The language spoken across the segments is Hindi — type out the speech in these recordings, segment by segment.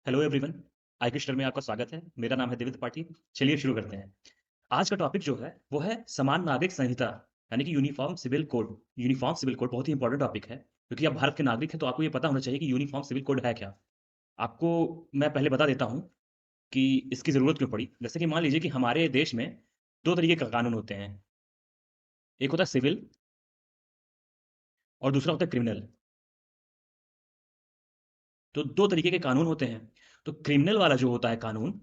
Hello everyone. आई क्वेश्चन में आपका स्वागत है। मेरा नाम है देविंद्र पाठी। चलिए शुरू करते हैं। आज का टॉपिक जो है वो है समान नागरिक संहिता, यानी कि uniform civil code. Uniform civil code बहुत ही इंपॉर्टेंट टॉपिक है क्योंकि आप भारत के नागरिक हैं, तो आपको ये पता होना चाहिए कि यूनिफॉर्म सिविल कोड है क्या। आपको मैं पहले बता देता हूँ कि इसकी ज़रूरत क्यों पड़ी। जैसे कि मान लीजिए कि हमारे देश में दो तरीके के कानून होते हैं। एक होता है सिविल और दूसरा होता है क्रिमिनल। तो दो तरीके के कानून होते हैं। तो क्रिमिनल वाला जो होता है कानून,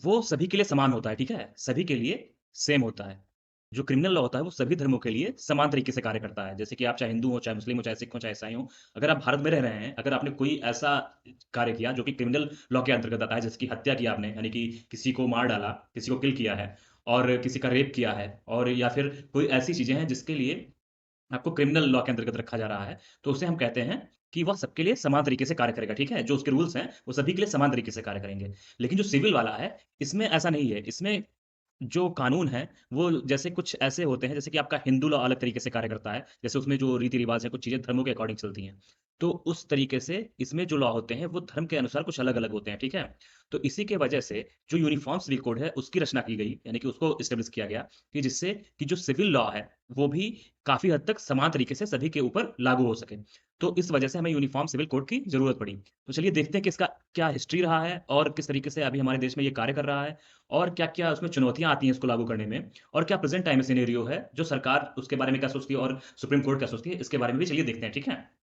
वो सभी के लिए समान होता है, ठीक है? सभी के लिए सेम होता है। जो क्रिमिनल लॉ होता है, वो सभी धर्मों के लिए समान तरीके से कार्य करता है। जैसे कि आप चाहे हिंदू हो, चाहे मुस्लिम हो, चाहे सिख हो, चाहे ईसाई हो, अगर आप भारत में रह रहे हैं, अगर आपने कोई ऐसा कार्य किया जो कि क्रिमिनल लॉ के अंतर्गत आता है, जैसे कि हत्या की आपने, यानी कि किसी को मार डाला, किसी को किल किया है और किसी का रेप किया है, और या फिर कोई ऐसी चीज़ें हैं जिसके लिए आपको क्रिमिनल लॉ के अंतर्गत रखा जा रहा है, तो उसे हम कहते हैं कि वह सबके लिए समान तरीके से कार्य करेगा, ठीक है? जो उसके रूल्स हैं, वो सभी के लिए समान तरीके से कार्य करेंगे। लेकिन जो सिविल वाला है, इसमें ऐसा नहीं है। इसमें जो कानून है, वो जैसे कुछ ऐसे होते हैं, जैसे कि आपका हिंदू लॉ अलग तरीके से कार्य करता है, जैसे उसमें जो रीति-रिवाज़ है, कुछ चीज़ें धर्मों के अकॉर्डिंग चलती हैं। तो उस तरीके से इसमें जो लॉ होते हैं, वो धर्म के अनुसार कुछ अलग-अलग होते हैं, ठीक है? तो इसी के वजह से जो यूनिफ़ॉर्म सिविल कोड है, उसकी रचना की गई, यानी कि उसको एस्टेब्लिश किया गया कि जिससे कि जो सिविल लॉ है, वो भी काफ़ी हद तक समान तरीके से सभी के ऊपर लागू हो सके। तो इस वजह से हमें यूनिफ़ॉर्म सिविल कोड की ज़रूरत पड़ी। तो चलिए देखते हैं कि इसका क्या हिस्ट्री रहा है और किस तरीके से अभी हमारे देश में ये कार्य कर रहा है, और क्या-क्या उसमें चुनौतियाँ आती हैं इसको लागू करने में, और क्या प्रेज़ेंट टाइम में सिनेरियो है, जो सरकार उसके बारे में क्या सोचती है और सुप्रीम कोर्ट क्या सोचती है, इसके बारे में भी चलिए देखते हैं, ठीक है?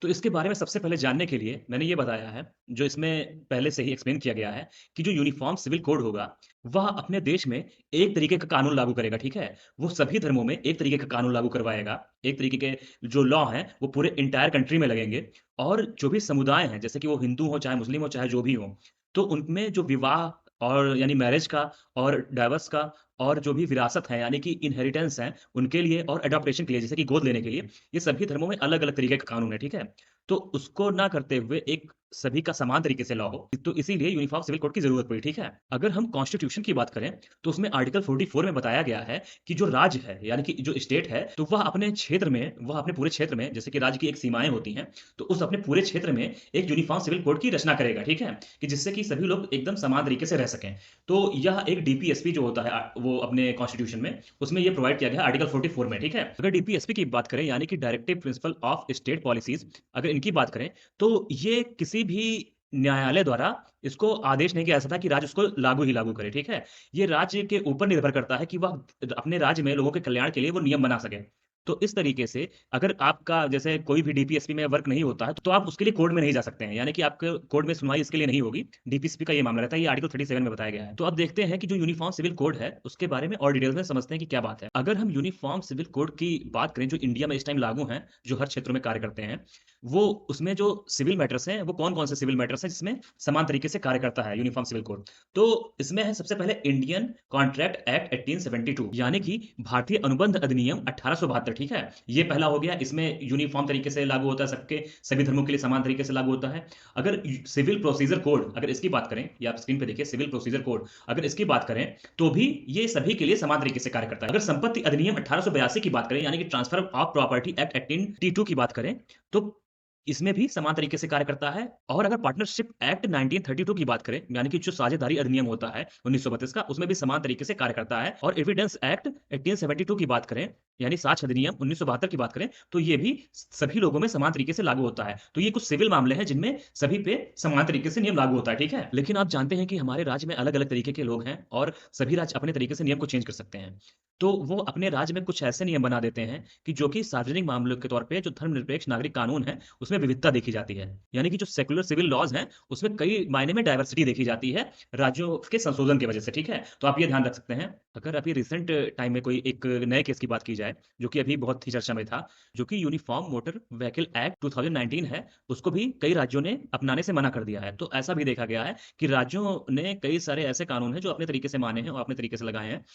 तो इसके बारे में सबसे पहले जानने के लिए मैंने ये बताया है, जो इसमें पहले से ही एक्सप्लेन किया गया है, कि जो यूनिफ़ॉर्म सिविल कोड होगा, वह अपने देश में एक तरीके का कानून लागू करेगा, ठीक है? वो सभी धर्मों में एक तरीके का कानून लागू करवाएगा। एक तरीके के जो लॉ हैं, वो पूरे एंटायर कंट्री में लगेंगे, और जो भी समुदाय हैं, जैसे कि वो हिंदू हो, चाहे मुस्लिम हो, चाहे जो भी हो, तो उनमें जो विवाह और यानी मैरिज का और डाइवोर्स का और जो भी विरासत है, यानी कि इनहेरिटेंस है, उनके लिए और एडॉप्टेशन के लिए, जैसे कि गोद लेने के लिए, ये सभी धर्मों में अलग-अलग तरीके का कानून है, ठीक है? तो उसको ना करते हुए एक सभी का समान तरीके से लॉ हो, तो इसीलिए यूनिफ़ॉर्म सिविल कोड की ज़रूरत पड़ी, ठीक है? अगर हम कॉन्स्टिट्यूशन की बात करें, तो उसमें आर्टिकल 44 में बताया गया है कि जो राज्य है, यानी कि जो स्टेट है, तो वह अपने पूरे क्षेत्र में, जैसे कि राज्य की एक सीमाएँ होती हैं, तो उस अपने पूरे क्षेत्र में एक यूनिफ़ॉर्म सिविल कोड की रचना करेगा, ठीक है? कि जिससे कि सभी लोग एकदम समान तरीके से रह सकें। तो यह एक डीपीएसपी जो होता है वो अपने कॉन्स्टिट्यूशन में, उसमें ये प्रोवाइड किया गया है आर्टिकल 44 में, ठीक है? अगर डीपीएसपी की बात करें, यानी कि directive principle of state policies, अगर इनकी बात करें, तो ये किसी भी न्यायालय द्वारा इसको आदेश नहीं किया जा सकता कि राज्य उसको लागू ही लागू करे, ठीक है? ये राज्य के ऊपर निर्भर करता है कि वह अपने राज्य में लोगों के कल्याण के लिए वो नियम बना सके। तो इस तरीके से अगर आपका जैसे कोई भी डीपीएसपी में वर्क नहीं होता है, तो आप उसके लिए कोर्ट में नहीं जा सकते हैं। यानी कि आपके कोर्ट में सुनवाई इसके लिए नहीं होगी। डीपीएसपी का ये मामला रहता है, ये आर्टिकल 37 में बताया गया है। तो अब देखते हैं कि जो यूनिफॉर्म सिविल कोड है, उसके बारे में और डिटेल्स में समझते हैं कि क्या बात है। अगर हम यूनिफॉर्म सिविल कोड की बात करें, जो इंडिया में इस टाइम लागू हैं, जो हर क्षेत्र में कार्य करते हैं, वो उसमें जो सिविल मैटर्स हैं, वो कौन-कौन से सिविल मैटर्स हैं जिसमें समान तरीके से कार्य करता है यूनिफॉर्म सिविल कोड। तो इसमें है सबसे पहले इंडियन कॉन्ट्रैक्ट एक्ट 1872, यानी कि भारतीय अनुबंध अधिनियम 1872, ठीक है? ये पहला हो गया, इसमें यूनिफॉर्म तरीके से लागू होता है, सबके सभी धर्मों के लिए समान तरीके से लागू होता है। अगर सिविल प्रोसीजर कोड, अगर इसकी बात करें, ये आप स्क्रीन पे देखिए, सिविल प्रोसीजर कोड, अगर इसकी बात करें, तो भी ये सभी के लिए समान तरीके से कार्य करता है। अगर संपत्ति अधिनियम 1882 की बात करें, यानी कि ट्रांसफर ऑफ प्रॉपर्टी एक्ट 1882 की बात करें, तो इसमें भी समान तरीके से कार्य करता है। और अगर पार्टनरशिप एक्ट 1932 की बात करें, यानी कि जो साझेदारी अधिनियम होता है 1932 का, उसमें भी समान तरीके से कार्य करता है। और एविडेंस एक्ट 1872 की बात करें, यानी साक्ष्य अधिनियम 1972 की बात करें, तो ये भी सभी लोगों में समान तरीके से लागू होता है। तो ये कुछ सिविल मामले हैं जिनमें सभी पे समान तरीके से नियम लागू होता है, ठीक है? लेकिन आप जानते हैं कि हमारे राज्य में अलग-अलग तरीके के लोग हैं, और सभी राज्य अपने तरीके से नियम को चेंज कर सकते हैं। तो वो अपने राज्य में कुछ ऐसे नियम बना देते हैं कि जो कि सार्वजनिक मामलों के तौर पे जो धर्मनिरपेक्ष नागरिक कानून है, उसमें विविधता देखी जाती है। यानी कि जो सेक्युलर सिविल लॉज़ हैं, उसमें कई मायने में डाइवर्सिटी देखी जाती है, राज्यों के संशोधन की वजह से, ठीक है? तो आप ये ध्यान रख सकते हैं। अगर अभी रिसेंट टाइम में कोई एक नए केस की बात की जाए, जो कि अभी बहुत ही चर्चा में था, जो कि यूनिफॉर्म मोटर व्हीकल एक्ट 2019 है, उसको भी कई राज्यों ने अपनाने से मना कर दिया है। तो ऐसा भी देखा गया है कि राज्यों ने कई सारे ऐसे कानून हैं, जो अपने तरीके से माने हैं और अपने तरीके से लगाए हैं,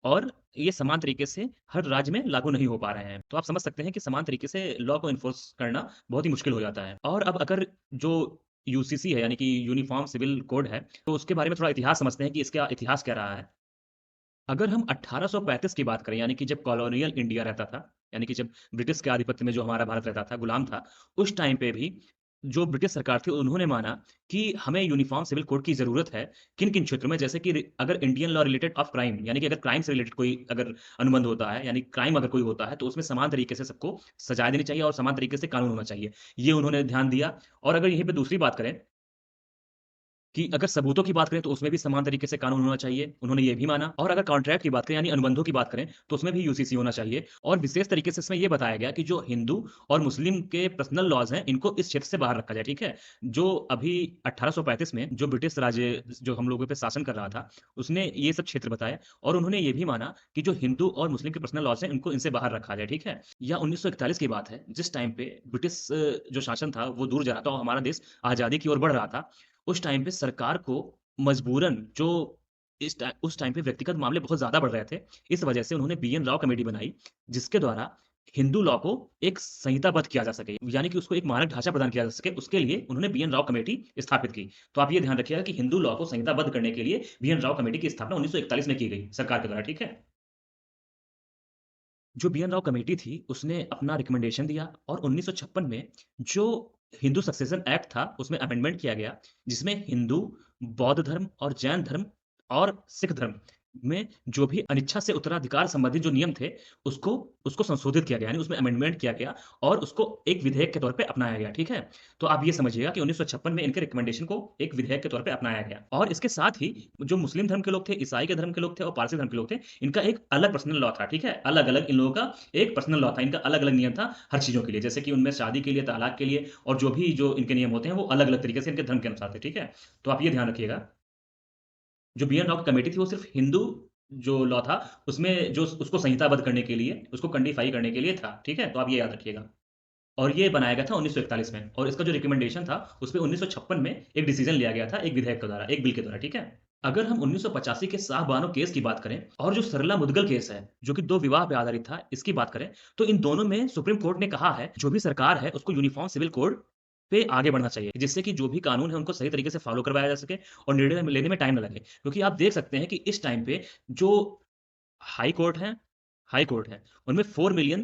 और ये समान तरीके से हर राज्य में लागू नहीं हो पा रहे हैं। तो आप समझ सकते हैं कि समान तरीके से लॉ को एनफोर्स करना बहुत ही मुश्किल हो जाता है। और अब अगर जो यूसीसी है, यानी कि यूनिफॉर्म सिविल कोड है, तो उसके बारे में थोड़ा इतिहास समझते हैं कि इसका इतिहास क्या रहा है। अगर हम 1835 की बात करें, यानी कि जब कॉलोनियल इंडिया रहता था, यानी कि जब ब्रिटिश के आधिपत्य में जो हमारा भारत रहता था, गुलाम था, उस टाइम पे भी जो ब्रिटिश सरकार थी उन्होंने माना कि हमें यूनिफ़ॉर्म सिविल कोड की ज़रूरत है, किन-किन क्षेत्रों में जैसे कि अगर Indian law related of crime यानी कि अगर क्राइम से रिलेटेड कोई अगर अनुबंध होता है, यानी क्राइम अगर कोई होता है, तो उसमें समान तरीके से सबको सज़ाएँ देनी चाहिए और समान तरीके से कानून होना चाहिए। ये उन्होंने ध्यान दिया और अगर यहीं पे दूसरी बात करें कि अगर सबूतों की बात करें तो उसमें भी समान तरीके से कानून होना चाहिए, उन्होंने ये भी माना और अगर कॉन्ट्रैक्ट की बात करें यानी अनुबंधों की बात करें, तो उसमें भी यूसीसी होना चाहिए और विशेष तरीके से इसमें ये बताया गया कि जो हिंदू और मुस्लिम के पर्सनल लॉज़ हैं, इनको इस क्षेत्र से बाहर रखा जाए, ठीक है? जो अभी 1835 में जो ब्रिटिश राज्य जो हम लोगों पे शासन कर रहा था, उसने ये सब क्षेत्र बताए और उन्होंने ये भी माना कि जो हिंदू और मुस्लिम के पर्सनल लॉज़ हैं, इनको इनसे बाहर रखा जाए, ठीक है? या 1941 की बात है, जिस टाइम पे ब्रिटिश जो शासन था, वो दूर जा रहा था और हमारा देश आज़ादी की ओर बढ़ रहा था, उस टाइम पे सरकार को मजबूरन जो उस टाइम पे व्यक्तिगत मामले बहुत ज़्यादा बढ़ रहे थे। इस वजह से उन्होंने बीएन राव कमेटी बनाई, जिसके द्वारा हिंदू लॉ को एक संहिताबद्ध किया जा सके, यानी कि उसको एक मानक ढाँचा प्रदान किया जा सके, उसके लिए उन्होंने बीएन राव कमेटी स्थापित की। तो आप ये ध्यान रखिएगा कि हिंदू लॉ को संहिताबद्ध करने के लिए बीएन राव कमेटी की स्थापना 1941 में की गई, सरकार के द्वारा, ठीक है? जो बीएन राव कमेटी थी, उसने अपना रिकमेंडेशन दिया और 1956 में जो हिंदू सक्सेशन एक्ट था, उसमें अमेंडमेंट किया गया, जिसमें हिंदू, बौद्ध धर्म और जैन धर्म और सिख धर्म में जो भी अनिच्छा से उत्तराधिकार संबंधित जो नियम थे, उसको उसको संशोधित किया गया, यानी उसमें अमेंडमेंट किया गया और उसको एक विधेयक के तौर पे अपनाया गया, ठीक है? तो आप ये समझिएगा कि 1956 में इनके रिकमेंडेशन को एक विधेयक के तौर पे अपनाया गया और इसके साथ ही जो मुस्लिम धर्म के लोग थे, ईसाई के धर्म के लोग थे और पारसी धर्म के लोग थे, इनका एक अलग पर्सनल लॉ था, ठीक है? अलग-अलग इन लोगों का एक पर्सनल लॉ था, इनका अलग-अलग नियम था हर चीज़ों के लिए, जैसे कि उनमें शादी के लिए, तलाक के लिए और जो भी जो इनके नियम होते हैं, वो अलग-अलग तरीके से इनके धर्म के अनुसार थे, ठीक है? तो आप ये ध्यान रखिएगा, जो बीएन राव की कमेटी थी, वो सिर्फ़ हिंदू जो लॉ था, उसमें जो उसको संहिताबद्ध करने के लिए, उसको कंडीफ़ाई करने के लिए था, ठीक है? तो आप ये याद रखिएगा। और ये बनाया गया था 1941 में और इसका जो रिकमेंडेशन था, उसपे 1956 में एक डिसीज़न लिया गया था, एक विधेयक के द्वारा, एक बिल के द्वारा, ठीक है? अगर हम 1985 के शाहबानो केस की बात करें और जो सरला मुद्गल केस है, जो कि 2 विवाह पे आधारित था, इसकी बात करें, तो इन दोनों में सुप्रीम कोर्ट ने कहा है, जो भी सरकार है, उसको यूनिफ़ॉर्म सिविल कोड पे आगे बढ़ना चाहिए, जिससे कि जो भी कानून है, उनको सही तरीके से फ़ॉलो करवाया जा सके और निर्णय लेने में टाइम ना लगे। क्योंकि आप देख सकते हैं कि इस टाइम पे जो हाई कोर्ट है, उनमें 4 मिलियन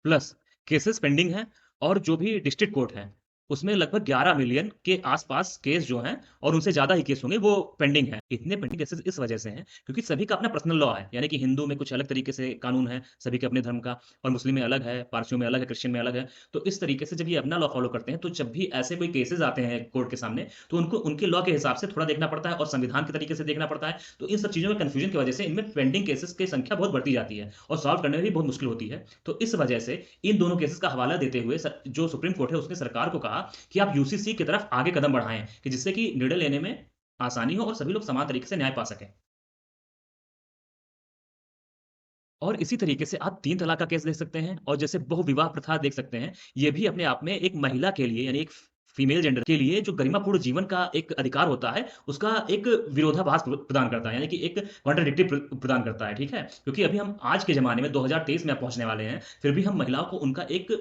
प्लस केसेस पेंडिंग हैं और जो भी डिस्ट्रिक्ट कोर्ट है, उसमें लगभग 11 मिलियन के आस-पास केस जो हैं और उनसे ज़्यादा ही केस होंगे वो पेंडिंग हैं। इतने पेंडिंग केसेस इस वजह से हैं क्योंकि सभी का अपना पर्सनल लॉ है, यानी कि हिंदू में कुछ अलग तरीके से कानून है, सभी के अपने धर्म का और मुस्लिम में अलग है, पारसियों में अलग है, क्रिश्चियन में अलग है। तो इस तरीके से जब ये अपना लॉ फ़ॉलो करते हैं, तो जब भी ऐसे कोई केसेस आते हैं कोर्ट के सामने, तो उनको उनके लॉ के हिसाब से थोड़ा देखना पड़ता है और संविधान के तरीके से देखना पड़ता है। तो इन सब चीज़ों में कन्फ्यूजन की वजह से इनमें पेंडिंग केसेस की संख्या बहुत बढ़ती जाती है और सॉल्व करने में भी बहुत मुश्किल होती है। तो इस वजह से इन दोनों केसेस का हवाला देते हुए जो सुप्रीम कोर्ट है उसने सरकार को कहा कि आप यूसीसी की तरफ आगे कदम बढ़ाएँ कि जिससे कि निर्णय लेने में आसानी हो और सभी लोग समान तरीके से न्याय पा सकें। और इसी तरीके से आप 3 तलाक का केस देख सकते हैं और जैसे बहुविवाह प्रथा देख सकते हैं। ये भी अपने आप में एक महिला के लिए यानी एक फीमेल जेंडर के लिए जो गरिमापूर्ण जीवन का एक अधिकार होता है, उसका एक विरोधाभास प्रदान करता है, यानी कि एक कॉन्ट्राडिक्टरी प्रदान करता है, ठीक है? क्योंकि अभी हम आज के ज़माने में 2023 में अब पहुँचने वाले हैं, फिर भी हम महिलाओं को उनका एक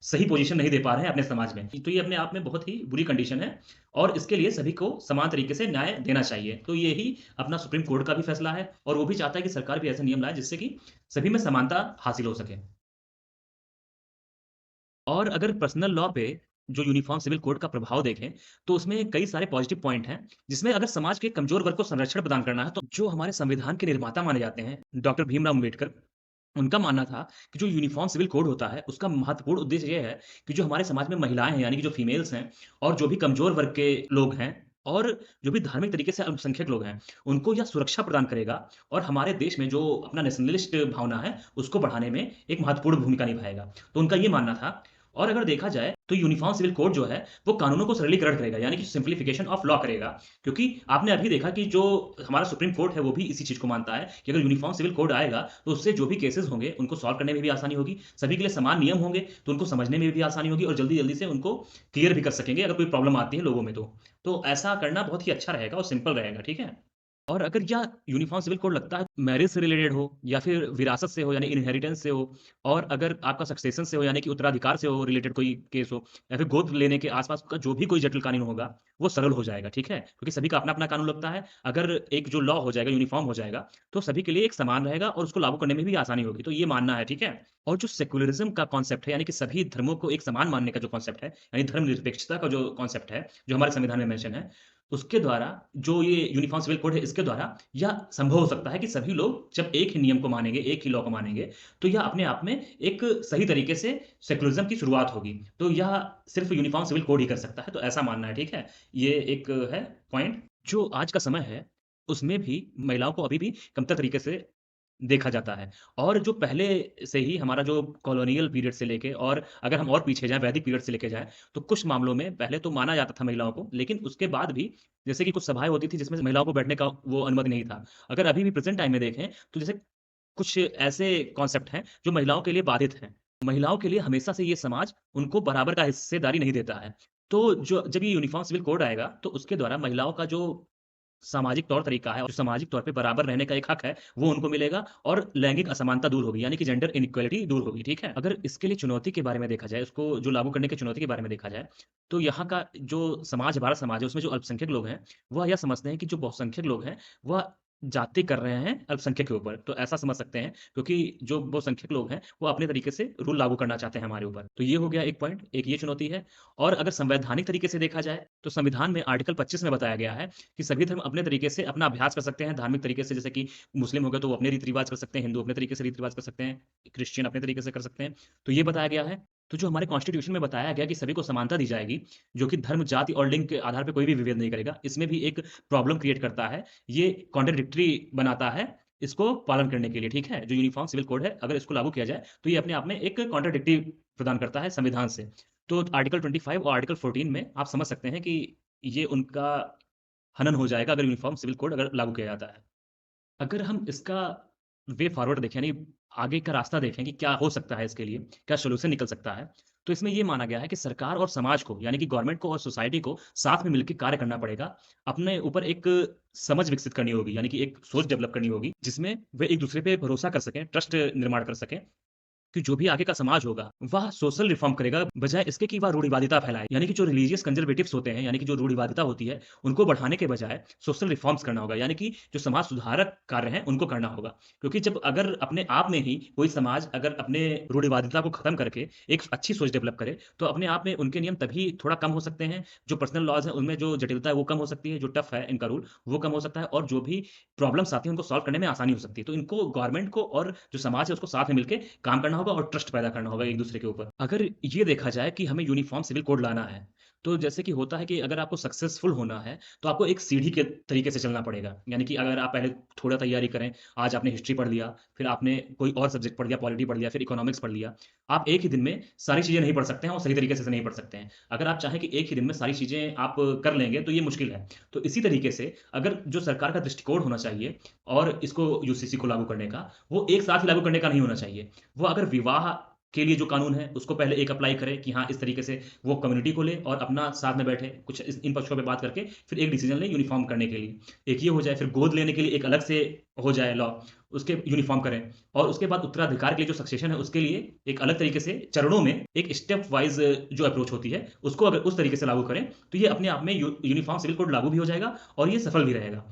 सही पोज़ीशन नहीं दे पा रहे हैं अपने समाज में। तो ये अपने आप में बहुत ही बुरी कंडीशन है और इसके लिए सभी को समान तरीके से न्याय देना चाहिए। तो यही अपना सुप्रीम कोर्ट का भी फैसला है और वो भी चाहता है कि सरकार भी ऐसे नियम लाए जिससे कि सभी में समानता हासिल हो सके। और अगर पर्सनल लॉ पे जो यूनिफ़ॉर्म सिविल कोड का प्रभाव देखें, तो उसमें कई सारे पॉज़िटिव पॉइंट हैं, जिसमें अगर समाज के कमज़ोर वर्ग को संरक्षण प्रदान करना है, तो जो हमारे संविधान के निर्माता माने जाते हैं, डॉक्टर भीमराव अम्बेडकर, उनका मानना था कि जो यूनिफ़ॉर्म सिविल कोड होता है, उसका महत्वपूर्ण उद्देश्य ये है कि जो हमारे समाज में महिलाएँ हैं, यानी कि जो फीमेल्स हैं और जो भी कमज़ोर वर्ग के लोग हैं और जो भी धार्मिक तरीके से अल्पसंख्यक लोग हैं, उनको यह सुरक्षा प्रदान करेगा और हमारे देश में जो अपना नेशनलिस्ट भावना है, उसको बढ़ाने में एक महत्वपूर्ण भूमिका निभाएगा। तो उनका ये मानना था और अगर देखा जाए, तो यूनिफ़ॉर्म सिविल कोड जो है, वो कानूनों को सरलीकरण करेगा, यानी कि सिम्प्लिफिकेशन ऑफ लॉ करेगा। क्योंकि आपने अभी देखा कि जो हमारा सुप्रीम कोर्ट है, वो भी इसी चीज़ को मानता है कि अगर यूनिफ़ॉर्म सिविल कोड आएगा, तो उससे जो भी केसेज़ होंगे, उनको सॉल्व करने में भी आसानी होगी। सभी के लिए समान नियम होंगे, तो उनको समझने में भी आसानी होगी और जल्दी-जल्दी से उनको क्लियर भी कर सकेंगे, अगर कोई प्रॉब्लम आती है लोगों में तो। तो ऐसा करना बहुत ही अच्छा रहेगा और सिंपल रहेगा, ठीक है? और अगर या यूनिफ़ॉर्म सिविल कोड लगता है मैरिज से रिलेटेड हो या फिर विरासत से हो यानी इनहेरिटेंस से हो और अगर आपका सक्सेशन से हो यानी कि उत्तराधिकार से हो रिलेटेड कोई केस हो या फिर गोद लेने के आस-पास का जो भी कोई जटिल कानून होगा, वो सरल हो जाएगा, ठीक है? क्योंकि सभी का अपना-अपना कानून लगता है। अगर एक जो लॉ हो जाएगा, यूनिफ़ॉर्म हो जाएगा, तो सभी के लिए एक समान रहेगा और उसको लागू करने में भी आसानी होगी। तो ये मानना है, ठीक है? और जो सेक्युलरिज़्म का कॉन्सेप्ट है यानी कि सभी धर्मों को एक समान मानने का जो कॉन्सेप्ट है, यानी धर्मनिरपेक्षता का जो कॉन्सेप्ट है, जो हमारे संविधान में मेंशन है, उसके द्वारा जो ये यूनिफ़ॉर्म सिविल कोड है, इसके द्वारा यह संभव हो सकता है कि सभी लोग जब एक ही नियम को मानेंगे, एक ही लॉ को मानेंगे, तो यह अपने आप में एक सही तरीके से सेकुलरिज़्म की शुरुआत होगी। तो यह सिर्फ़ यूनिफ़ॉर्म सिविल कोड ही कर सकता है, तो ऐसा मानना है, ठीक है? ये एक है पॉइंट। जो आज का समय है, उसमें भी महिलाओं को अभी भी कमतर तरीके से देखा जाता है। और जो पहले से ही हमारा जो कॉलोनियल पीरियड से लेके और अगर हम और पीछे जाएँ, वैदिक पीरियड से लेके जाएँ, तो कुछ मामलों में पहले तो माना जाता था महिलाओं को, लेकिन उसके बाद भी जैसे कि कुछ सभाएँ होती थी जिसमें महिलाओं को बैठने का वो अनुमति नहीं था। अगर अभी भी प्रेज़ेंट टाइम में देखें, तो जैसे कुछ ऐसे कॉन्सेप्ट हैं जो महिलाओं के लिए बाधित हैं। महिलाओं के लिए हमेशा से ये समाज उनको बराबर का हिस्सेदारी नहीं देता है। तो जो जब ये यूनिफ़ॉर्म सिविल कोड आएगा, तो उसके द्वारा महिलाओं का जो सामाजिक तौर-तरीका है और जो सामाजिक तौर पे बराबर रहने का एक हक है, वो उनको मिलेगा और लैंगिक असमानता दूर होगी, यानी कि जेंडर इनइक्वालिटी दूर होगी, ठीक है? अगर इसके लिए चुनौती के बारे में देखा जाए, उसको जो लागू करने की चुनौती के बारे में देखा जाए, तो यहाँ का जो समाज है, भारत समाज है, उसमें जो अल्पसंख्यक लोग हैं, वह यह समझते हैं कि जो बहुसंख्यक लोग हैं, वह जाति कर रहे हैं अल्पसंख्यक के ऊपर। तो ऐसा समझ सकते हैं क्योंकि जो बहुसंख्यक लोग हैं, वो अपने तरीके से रूल लागू करना चाहते हैं हमारे ऊपर। तो ये हो गया एक पॉइंट, एक ये चुनौती है। और अगर संवैधानिक तरीके से देखा जाए, तो संविधान में आर्टिकल 25 में बताया गया है कि सभी धर्म अपने तरीके से अपना अभ्यास कर सकते हैं धार्मिक तरीके से जैसे कि मुस्लिम हो गए तो वो अपने रीति-रिवाज कर सकते हैं, हिंदू अपने तरीके से रीति-रिवाज कर सकते हैं, क्रिश्चियन अपने तरीके से कर सकते हैं। तो ये बताया गया है। तो जो हमारे कॉन्स्टिट्यूशन में बताया गया कि सभी को समानता दी जाएगी, जो कि धर्म, जाति और लिंग के आधार पे कोई भी विभेद नहीं करेगा, इसमें भी एक प्रॉब्लम क्रिएट करता है। ये कॉन्ट्राडिक्टरी बनाता है इसको पालन करने के लिए, ठीक है? जो यूनिफॉर्म सिविल कोड है, अगर इसको लागू किया जाए, तो ये अपने आप में एक कॉन्ट्राडिक्टरी प्रदान करता है संविधान से। तो आर्टिकल 25 और आर्टिकल 14 में आप समझ सकते हैं कि ये उनका हनन हो जाएगा अगर यूनिफ़ॉर्म सिविल कोड अगर लागू किया जाता है। अगर हम इसका वे फॉरवर्ड देखें यानी आगे का रास्ता देखें कि क्या हो सकता है इसके लिए, क्या सॉल्यूशन निकल सकता है, तो इसमें ये माना गया है कि सरकार और समाज को यानी कि गवर्नमेंट को और सोसाइटी को साथ में मिलके कार्य करना पड़ेगा। अपने ऊपर एक समझ विकसित करनी होगी यानी कि एक सोच डेवलप करनी होगी, जिसमें वे एक-दूसरे पे भरोसा कर सकें, ट्रस्ट निर्माण कर सकें कि जो भी आगे का समाज होगा, वह सोशल रिफ़ॉर्म करेगा, बजाए इसके कि वह रूढ़िवादिता फैलाए। यानी कि जो रिलीजियस कंज़र्वेटिव्स होते हैं, यानी कि जो रूढ़िवादिता होती है, उनको बढ़ाने के बजाय सोशल रिफ़ॉर्म्स करना होगा। यानी कि जो समाज सुधारक कार्य हैं, उनको करना होगा। क्योंकि जब अगर अपने आप में ही कोई समाज अगर अपने रूढ़िवादिता को खत्म करके एक अच्छी सोच डेवलप करे, तो अपने आप में उनके नियम तभी थोड़ा कम हो सकते हैं। जो पर्सनल लॉज़ हैं, उनमें जो जटिलता है, वो कम हो सकती है। जो टफ़ है इनका रूल, वो कम हो सकता है और जो भी प्रॉब्लम्स आती हैं, उनको सॉल्व करने में आसानी हो सकती है। तो इनको गवर्नमेंट को और जो समाज है, उसको साथ में मिलके काम करना होगा और ट्रस्ट पैदा करना होगा एक-दूसरे के ऊपर। अगर ये देखा जाए कि हमें यूनिफ़ॉर्म सिविल कोड लाना है, तो जैसे कि होता है कि अगर आपको सक्सेसफुल होना है, तो आपको एक सीढ़ी के तरीके से चलना पड़ेगा। यानी कि अगर आप पहले थोड़ा तैयारी करें, आज आपने हिस्ट्री पढ़ लिया, फिर आपने कोई और सब्जेक्ट पढ़ लिया, पॉलिटी पढ़ लिया, फिर इकोनॉमिक्स पढ़ लिया। आप एक ही दिन में सारी चीज़ें नहीं पढ़ सकते हैं और सही तरीके से नहीं पढ़ सकते हैं। अगर आप चाहें कि एक ही दिन में सारी चीज़ें आप कर लेंगे, तो ये मुश्किल है। तो इसी तरीके से अगर जो सरकार का दृष्टिकोण होना चाहिए और इसको यूसीसी को लागू करने का, वो एक साथ ही लागू करने का नहीं होना चाहिए। वो अगर विवाह के लिए जो कानून है, उसको पहले एक अप्लाई करे कि हाँ, इस तरीके से वो कम्युनिटी को ले और अपना साथ में बैठे, कुछ इस इन पक्षों पे बात करके फिर एक डिसीज़न ले यूनिफ़ॉर्म करने के लिए। एक ये हो जाए, फिर गोद लेने के लिए एक अलग से हो जाए लॉ, उसके यूनिफ़ॉर्म करें और उसके बाद उत्तराधिकार के लिए जो सक्सेशन है, उसके लिए एक अलग तरीके से चरणों में एक स्टेप वाइज़ जो अप्रोच होती है, उसको अगर उस तरीके से लागू करें, तो ये अपने आप में यूनिफ़ॉर्म सिविल कोड लागू भी हो जाएगा और ये सफल भी रहेगा।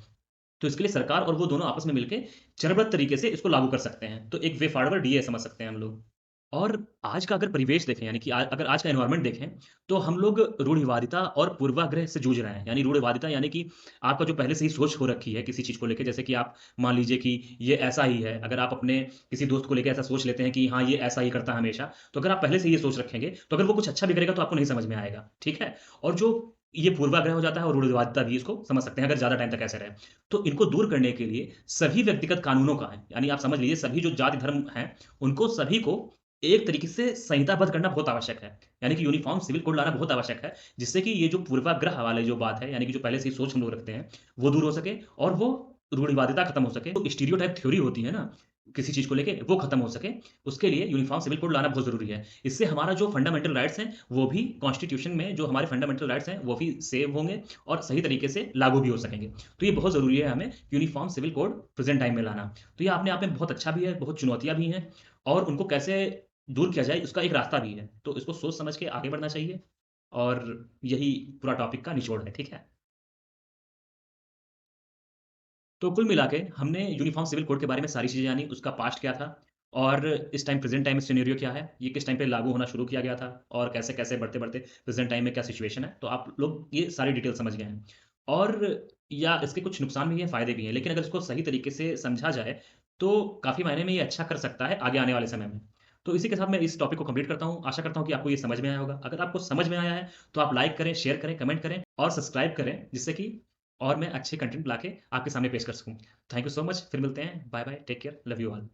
तो इसके लिए सरकार और वो दोनों आपस में मिलके चरणबद्ध तरीके से इसको लागू कर सकते हैं। तो एक वे फॉरवर्ड ये समझ सकते हैं हम लोग। और आज का अगर परिवेश देखें यानी कि अगर आज का एनवायरनमेंट देखें, तो हम लोग रूढ़िवादिता और पूर्वाग्रह से जूझ रहे हैं। यानी रूढ़िवादिता यानी कि आपका जो पहले से ही सोच हो रखी है किसी चीज़ को लेके, जैसे कि आप मान लीजिए कि ये ऐसा ही है। अगर आप अपने किसी दोस्त को लेके ऐसा सोच लेते हैं कि हाँ, ये ऐसा ही करता है हमेशा, तो अगर आप पहले से ये सोच रखेंगे, तो अगर वो कुछ अच्छा भी करेगा तो आपको नहीं समझ में आएगा, ठीक है? और जो ये पूर्वाग्रह हो जाता है और रूढ़िवादिता भी इसको समझ सकते हैं अगर ज़्यादा टाइम तक ऐसे रहे। तो इनको दूर करने के लिए सभी व्यक्तिगत कानूनों का है, यानी आप समझ लीजिए सभी जो जाति धर्म हैं, उनको सभी को एक तरीके से संहिताबद्ध करना बहुत आवश्यक है। यानी कि यूनिफ़ॉर्म सिविल कोड लाना बहुत आवश्यक है, जिससे कि ये जो पूर्वाग्रह वाली जो बात है, यानी कि जो पहले से ही सोच हम लोग रखते हैं, वो दूर हो सके और वो रूढ़िवादिता खत्म हो सके। तो स्टीरियोटाइप थ्योरी होती है ना, किसी चीज़ को लेके वो खत्म हो सके, उसके लिए यूनिफ़ॉर्म सिविल कोड लाना बहुत ज़रूरी है। इससे हमारा जो फंडामेंटल राइट्स हैं, वो भी कॉन्स्टिट्यूशन में जो हमारे फंडामेंटल राइट्स हैं, वो भी सेव होंगे और सही तरीके से लागू भी हो सकेंगे। तो ये बहुत ज़रूरी है हमें uniform civil code present time में लाना। तो ये अपने आप में बहुत अच्छा भी है, बहुत चुनौतियाँ भी हैं और उनको कैसे दूर किया जाए, उसका एक रास्ता भी है। तो इसको सोच समझ के आगे बढ़ना चाहिए और यही पूरा टॉपिक का निचोड़ है, ठीक है? तो कुल मिला के हमने यूनिफ़ॉर्म सिविल कोड के बारे में सारी चीज़ें जानी, उसका पास्ट क्या था और इस टाइम प्रेज़ेंट टाइम में सिनेरियो क्या है, ये किस टाइम पे लागू होना शुरू किया गया था और कैसे-कैसे बढ़ते-बढ़ते प्रेज़ेंट टाइम में क्या सिचुएशन है। तो आप लोग ये सारी डिटेल समझ गए हैं और या इसके कुछ नुकसान भी हैं, फ़ायदे भी हैं, लेकिन अगर इसको सही तरीके से समझा जाए, तो काफ़ी मायने में ये अच्छा कर सकता है आगे आने वाले समय में। तो इसी के साथ मैं इस टॉपिक को कंप्लीट करता हूँ। आशा करता हूँ कि आपको ये समझ में आया होगा। अगर आपको समझ में आया है, तो आप लाइक करें, शेयर करें, कमेंट करें और सब्सक्राइब करें, जिससे कि और मैं अच्छे कंटेंट लाके आपके सामने पेश कर सकूँ। Thank you so much. फिर मिलते हैं। Bye bye. Take care. Love you all.